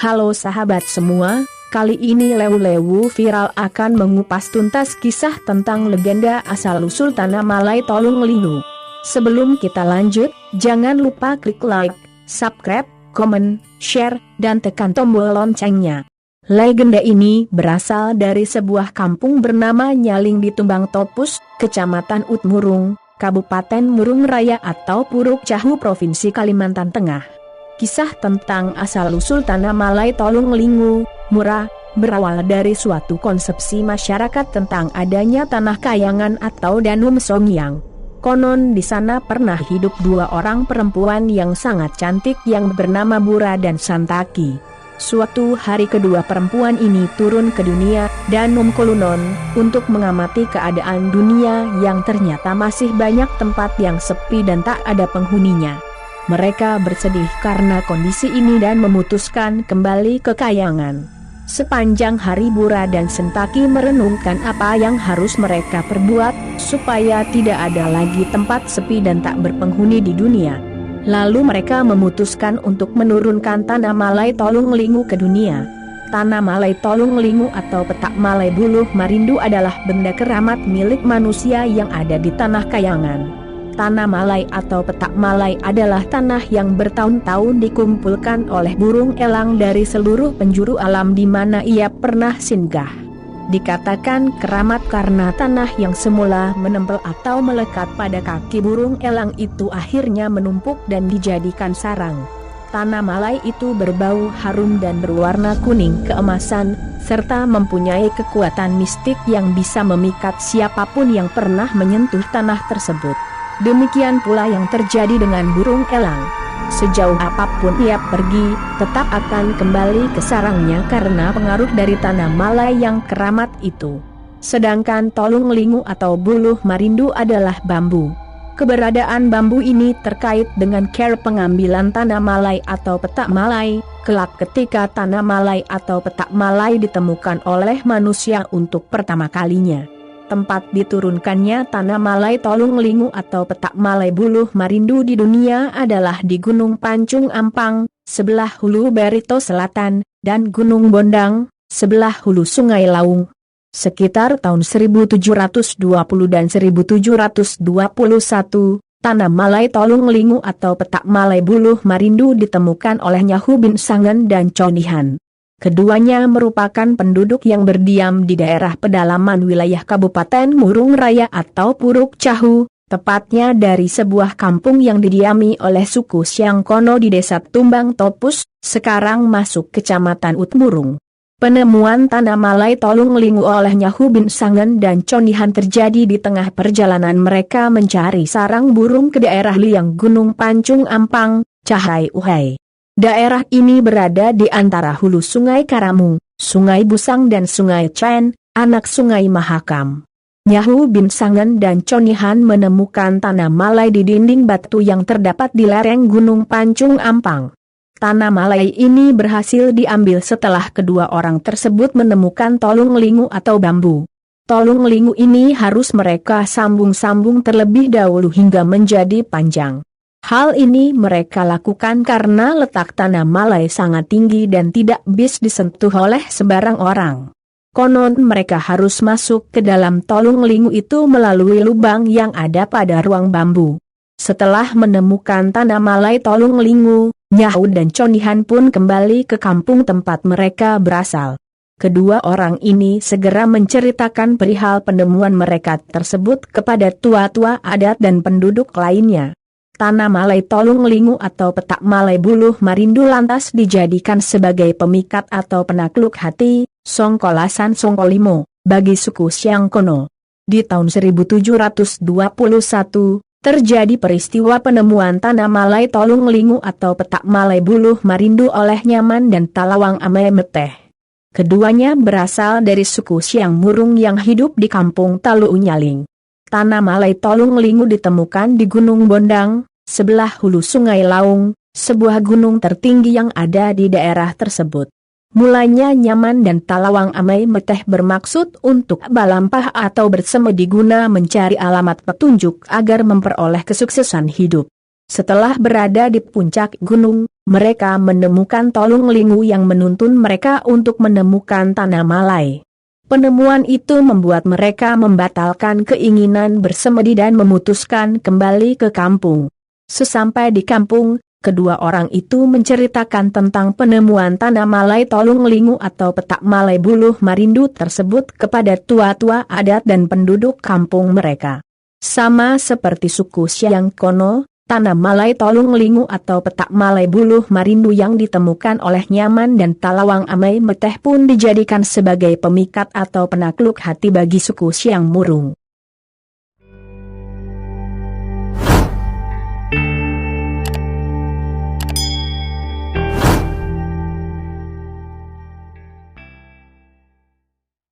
Halo sahabat semua, kali ini Lewu-Lewu Viral akan mengupas tuntas kisah tentang legenda asal-usul Tanah Malai Tolonglingu. Sebelum kita lanjut, jangan lupa klik like, subscribe, komen, share, dan tekan tombol loncengnya. Legenda ini berasal dari sebuah kampung bernama Nyaling di Tumbang Topus, Kecamatan Utmurung, Kabupaten Murung Raya atau Puruk Cahu, Provinsi Kalimantan Tengah. Kisah tentang asal-usul Tanah Malai Tolonglingu, Mura, berawal dari suatu konsepsi masyarakat tentang adanya tanah kayangan atau danum songyang. Konon di sana pernah hidup dua orang perempuan yang sangat cantik yang bernama Bura dan Santaki. Suatu hari kedua perempuan ini turun ke dunia Danum Kolunon untuk mengamati keadaan dunia yang ternyata masih banyak tempat yang sepi dan tak ada penghuninya. Mereka bersedih karena kondisi ini dan memutuskan kembali ke kayangan. Sepanjang hari Bura dan Sentaki merenungkan apa yang harus mereka perbuat supaya tidak ada lagi tempat sepi dan tak berpenghuni di dunia. Lalu mereka memutuskan untuk menurunkan Tanah Malai Tolonglingu ke dunia. Tanah Malai Tolonglingu atau petak Malai Buluh Marindu adalah benda keramat milik manusia yang ada di tanah kayangan. Tanah Malai atau petak Malai adalah tanah yang bertahun-tahun dikumpulkan oleh burung elang dari seluruh penjuru alam di mana ia pernah singgah. Dikatakan keramat karena tanah yang semula menempel atau melekat pada kaki burung elang itu akhirnya menumpuk dan dijadikan sarang. Tanah Malai itu berbau harum dan berwarna kuning keemasan, serta mempunyai kekuatan mistik yang bisa memikat siapapun yang pernah menyentuh tanah tersebut. Demikian pula yang terjadi dengan burung elang. Sejauh apapun ia pergi, tetap akan kembali ke sarangnya karena pengaruh dari Tanah Malai yang keramat itu. Sedangkan Tolonglingu atau Buluh Marindu adalah bambu. Keberadaan bambu ini terkait dengan cara pengambilan Tanah Malai atau petak Malai, kelak ketika Tanah Malai atau petak Malai ditemukan oleh manusia untuk pertama kalinya. Tempat diturunkannya Tanah Malai Tolonglingu atau petak Malai Buluh Marindu di dunia adalah di Gunung Pancung Ampang, sebelah hulu Barito Selatan, dan Gunung Bondang, sebelah hulu Sungai Laung. Sekitar tahun 1720 dan 1721, Tanah Malai Tolonglingu atau petak Malai Buluh Marindu ditemukan oleh Nyahu bin Sangen dan Conihan. Keduanya merupakan penduduk yang berdiam di daerah pedalaman wilayah Kabupaten Murung Raya atau Puruk Cahu, tepatnya dari sebuah kampung yang didiami oleh suku Siang Kono di desa Tumbang Topus, sekarang masuk Kecamatan Utmurung. Penemuan Tanah Malai Tolonglingu oleh Nyahu bin Sangen dan Conihan terjadi di tengah perjalanan mereka mencari sarang burung ke daerah liang Gunung Pancung Ampang, Cahai Uhai. Daerah ini berada di antara hulu Sungai Karamu, Sungai Busang dan Sungai Chen, anak Sungai Mahakam. Nyahu bin Sangen dan Conihan menemukan Tanah Malai di dinding batu yang terdapat di lereng Gunung Pancung Ampang. Tanah Malai ini berhasil diambil setelah kedua orang tersebut menemukan Tolonglingu atau bambu. Tolonglingu ini harus mereka sambung-sambung terlebih dahulu hingga menjadi panjang. Hal ini mereka lakukan karena letak Tanah Malai sangat tinggi dan tidak bisa disentuh oleh sembarang orang. Konon mereka harus masuk ke dalam Tolonglingu itu melalui lubang yang ada pada ruang bambu. Setelah menemukan Tanah Malai Tolonglingu, Nyahu dan Conihan pun kembali ke kampung tempat mereka berasal. Kedua orang ini segera menceritakan perihal penemuan mereka tersebut kepada tua-tua adat dan penduduk lainnya. Tanah Malai Tolonglingu atau petak Malai Buluh Marindu lantas dijadikan sebagai pemikat atau penakluk hati, Songkolasan Songkolimo, bagi suku Siang Kono. Di tahun 1721, terjadi peristiwa penemuan Tanah Malai Tolonglingu atau petak Malai Buluh Marindu oleh Nyaman dan Talawang Ame Meteh. Keduanya berasal dari suku Siang Murung yang hidup di kampung Talu Nyaling. Tanah Malai Tolonglingu ditemukan di Gunung Bondang, sebelah hulu Sungai Laung, sebuah gunung tertinggi yang ada di daerah tersebut. Mulanya Nyaman dan Talawang Amai Meteh bermaksud untuk balampah atau bersemedi guna mencari alamat petunjuk agar memperoleh kesuksesan hidup. Setelah berada di puncak gunung, mereka menemukan Tolung Lingu yang menuntun mereka untuk menemukan Tanah Malai. Penemuan itu membuat mereka membatalkan keinginan bersemedi dan memutuskan kembali ke kampung. Sesampai di kampung, kedua orang itu menceritakan tentang penemuan Tanah Malai Tolung Lingu atau petak Malai Buluh Marindu tersebut kepada tua-tua adat dan penduduk kampung mereka. Sama seperti suku Siang Kono, Tanah Malai Tolung Lingu atau petak Malai Buluh Marindu yang ditemukan oleh Nyaman dan Talawang Amai Meteh pun dijadikan sebagai pemikat atau penakluk hati bagi suku Siang Murung.